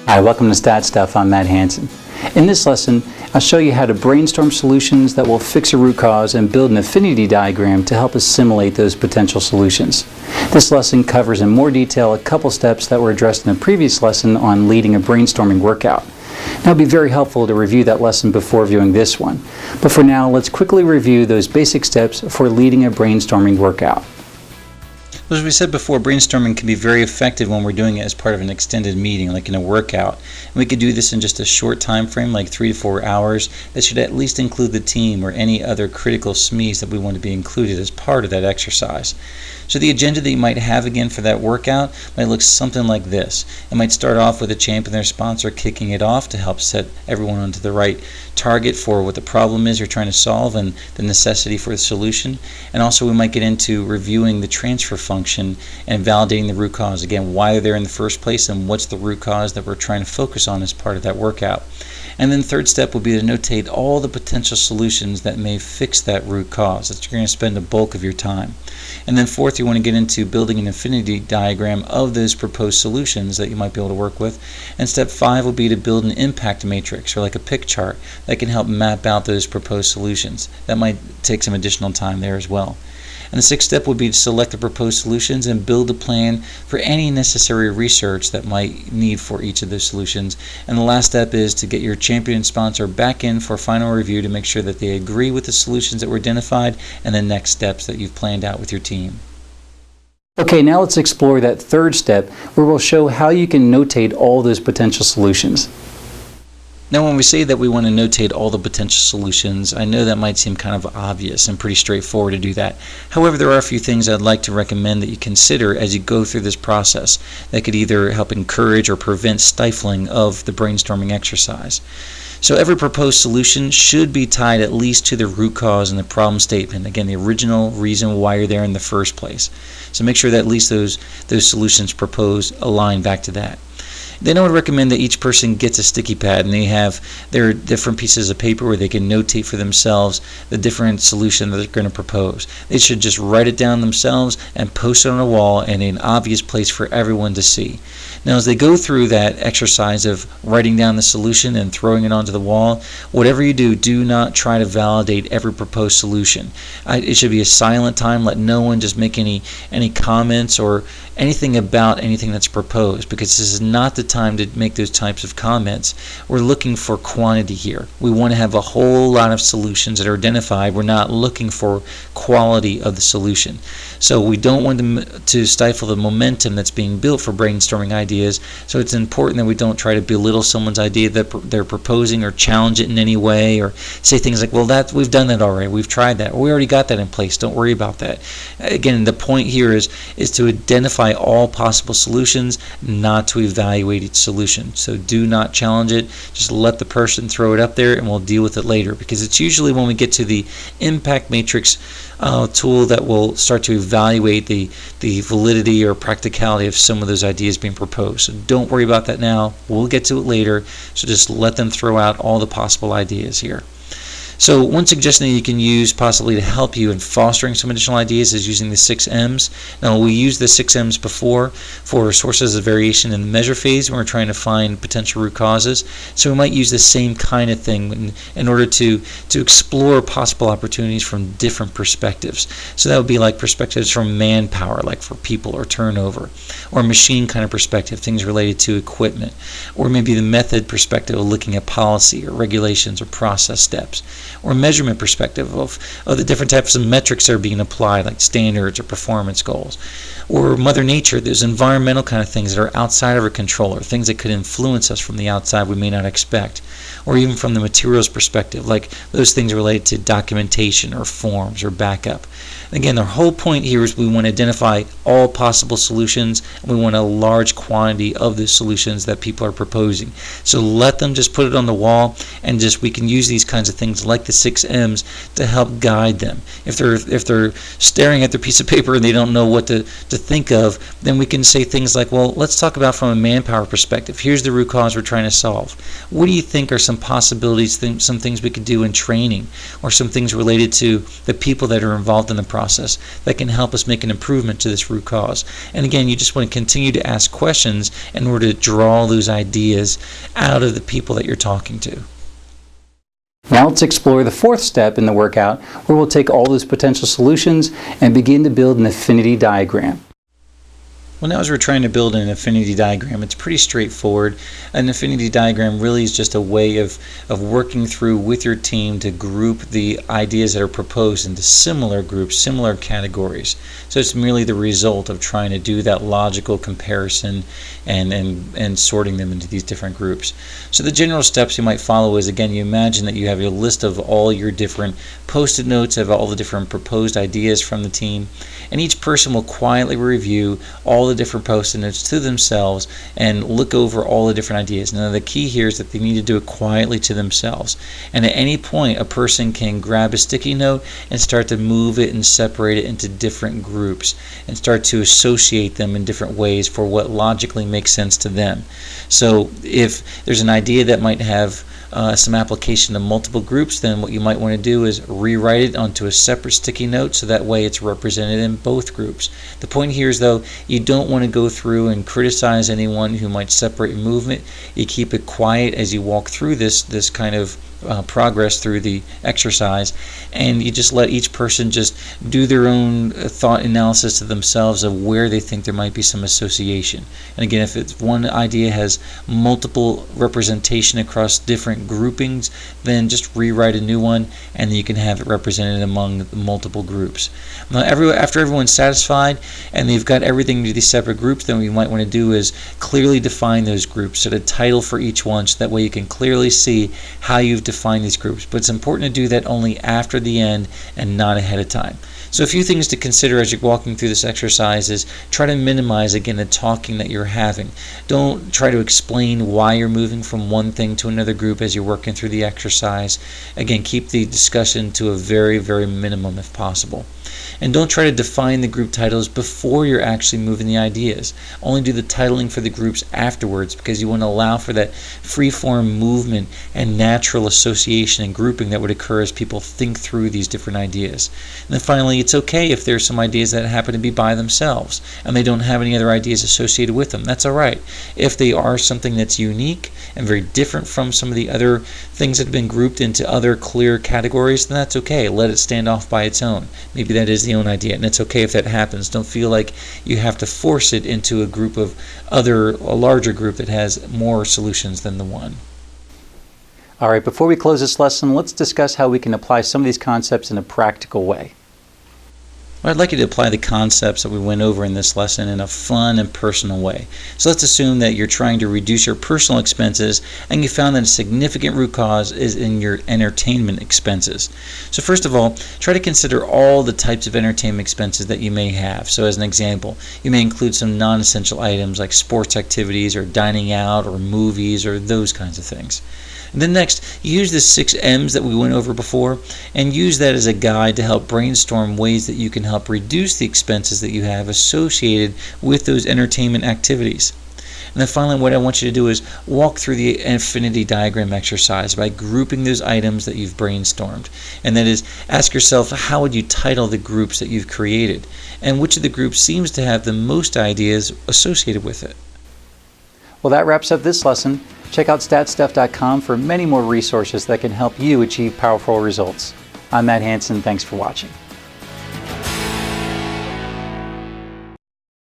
Hi, welcome to StatStuff. I'm Matt Hansen. In this lesson, I'll show you how to brainstorm solutions that will fix a root cause and build an affinity diagram to help assimilate those potential solutions. This lesson covers in more detail a couple steps that were addressed in a previous lesson on leading a brainstorming workout. Now, it would be very helpful to review that lesson before viewing this one. But for now, let's quickly review those basic steps for leading a brainstorming workout. As we said before, brainstorming can be very effective when we're doing it as part of an extended meeting, like in a workout. And we could do this in just a short time frame, like 3 to 4 hours. That should at least include the team or any other critical SMEs that we want to be included as part of that exercise. So the agenda that you might have again for that workout might look something like this. It might start off with a champion or sponsor kicking it off to help set everyone onto the right target for what the problem is you're trying to solve and the necessity for the solution. And also we might get into reviewing the transfer function and validating the root cause. Again, why they're there in the first place and what's the root cause that we're trying to focus on as part of that workout. And then the third step will be to notate all the potential solutions that may fix that root cause. That's where you're going to spend the bulk of your time. And then fourth, you want to get into building an affinity diagram of those proposed solutions that you might be able to work with. And step 5 will be to build an impact matrix, or like a pick chart, that can help map out those proposed solutions. That might take some additional time there as well. And the sixth step would be to select the proposed solutions and build a plan for any necessary research that might need for each of those solutions. And the last step is to get your champion sponsor back in for final review to make sure that they agree with the solutions that were identified and the next steps that you've planned out with your team. Okay, now let's explore that third step where we'll show how you can notate all those potential solutions. Now, when we say that we want to notate all the potential solutions, I know that might seem kind of obvious and pretty straightforward to do that. However, there are a few things I'd like to recommend that you consider as you go through this process that could either help encourage or prevent stifling of the brainstorming exercise. So every proposed solution should be tied at least to the root cause and the problem statement. Again, the original reason why you're there in the first place. So make sure that at least those solutions proposed align back to that. Then I would recommend that each person gets a sticky pad and they have their different pieces of paper where they can notate for themselves the different solution that they're going to propose. They should just write it down themselves and post it on a wall in an obvious place for everyone to see. Now, as they go through that exercise of writing down the solution and throwing it onto the wall, whatever you do, do not try to validate every proposed solution. It should be a silent time. Let no one just make any comments or anything about anything that's proposed, because this is not the time to make those types of comments. We're looking for quantity here. We want to have a whole lot of solutions that are identified. We're not looking for quality of the solution. So we don't want to stifle the momentum that's being built for brainstorming ideas. So it's important that we don't try to belittle someone's idea that they're proposing or challenge it in any way, or say things like, well, we've done that already, we've tried that, or we already got that in place, don't worry about that. Again, the point here is to identify all possible solutions, not to evaluate each solution. So do not challenge it. Just let the person throw it up there and we'll deal with it later, because it's usually when we get to the impact matrix tool that will start to evaluate the validity or practicality of some of those ideas being proposed. So don't worry about that now. We'll get to it later. So just let them throw out all the possible ideas here. So one suggestion that you can use possibly to help you in fostering some additional ideas is using the 6 M's. Now, we used the 6 M's before for sources of variation in the measure phase when we're trying to find potential root causes. So we might use the same kind of thing in order to explore possible opportunities from different perspectives. So that would be like perspectives from manpower, like for people or turnover, or machine kind of perspective, things related to equipment, or maybe the method perspective of looking at policy or regulations or process steps, or measurement perspective of the different types of metrics that are being applied, like standards or performance goals, or Mother Nature, those environmental kind of things that are outside of our control, or things that could influence us from the outside we may not expect, or even from the materials perspective, like those things related to documentation or forms or backup. Again, the whole point here is we want to identify all possible solutions, and we want a large quantity of the solutions that people are proposing. So let them just put it on the wall, and we can use these kinds of things like the 6 M's, to help guide them. If they're staring at their piece of paper and they don't know what to think of, then we can say things like, well, let's talk about from a manpower perspective. Here's the root cause we're trying to solve. What do you think are some possibilities, some things we could do in training, or some things related to the people that are involved in the process that can help us make an improvement to this root cause? And again, you just want to continue to ask questions in order to draw those ideas out of the people that you're talking to. Now let's explore the 4th step in the workout, where we'll take all those potential solutions and begin to build an affinity diagram. Well, now as we're trying to build an affinity diagram, it's pretty straightforward. An affinity diagram really is just a way of working through with your team to group the ideas that are proposed into similar groups, similar categories. So it's merely the result of trying to do that logical comparison and sorting them into these different groups. So the general steps you might follow is, again, you imagine that you have your list of all your different post-it notes of all the different proposed ideas from the team, and each person will quietly review all the different post-it notes to themselves and look over all the different ideas. Now the key here is that they need to do it quietly to themselves, and at any point a person can grab a sticky note and start to move it and separate it into different groups and start to associate them in different ways for what logically makes sense to them. So if there's an idea that might have some application to multiple groups, then what you might want to do is rewrite it onto a separate sticky note so that way it's represented in both groups. The point here is, though, you don't want to go through and criticize anyone who might separate movement. You keep it quiet as you walk through this kind of progress through the exercise, and you just let each person just do their own thought analysis to themselves of where they think there might be some association. And again, if it's one idea has multiple representation across different groupings, then just rewrite a new one and then you can have it represented among multiple groups. Now after everyone's satisfied and they've got everything into these separate groups, then what you might want to do is clearly define those groups, set a title for each one so that way you can clearly see how you've define these groups. But it's important to do that only after the end and not ahead of time. So a few things to consider as you're walking through this exercise is try to minimize, again, the talking that you're having. Don't try to explain why you're moving from one thing to another group as you're working through the exercise. Again, keep the discussion to a very, very minimum if possible. And don't try to define the group titles before you're actually moving the ideas. Only do the titling for the groups afterwards, because you want to allow for that free-form movement and natural association and grouping that would occur as people think through these different ideas. And then finally, it's okay if there's some ideas that happen to be by themselves and they don't have any other ideas associated with them. That's all right. If they are something that's unique and very different from some of the other things that have been grouped into other clear categories, then that's okay. Let it stand off by its own. Maybe that is the own idea, and it's okay if that happens. Don't feel like you have to force it into a group of a larger group that has more solutions than the one. All right, before we close this lesson, let's discuss how we can apply some of these concepts in a practical way. Well, I'd like you to apply the concepts that we went over in this lesson in a fun and personal way. So let's assume that you're trying to reduce your personal expenses and you found that a significant root cause is in your entertainment expenses. So first of all, try to consider all the types of entertainment expenses that you may have. So as an example, you may include some non-essential items like sports activities or dining out or movies or those kinds of things. And then next, use the 6 M's that we went over before and use that as a guide to help brainstorm ways that you can help reduce the expenses that you have associated with those entertainment activities. And then finally, what I want you to do is walk through the affinity diagram exercise by grouping those items that you've brainstormed. And that is, ask yourself, how would you title the groups that you've created? And which of the groups seems to have the most ideas associated with it? Well, that wraps up this lesson. Check out StatStuff.com for many more resources that can help you achieve powerful results. I'm Matt Hansen. Thanks for watching.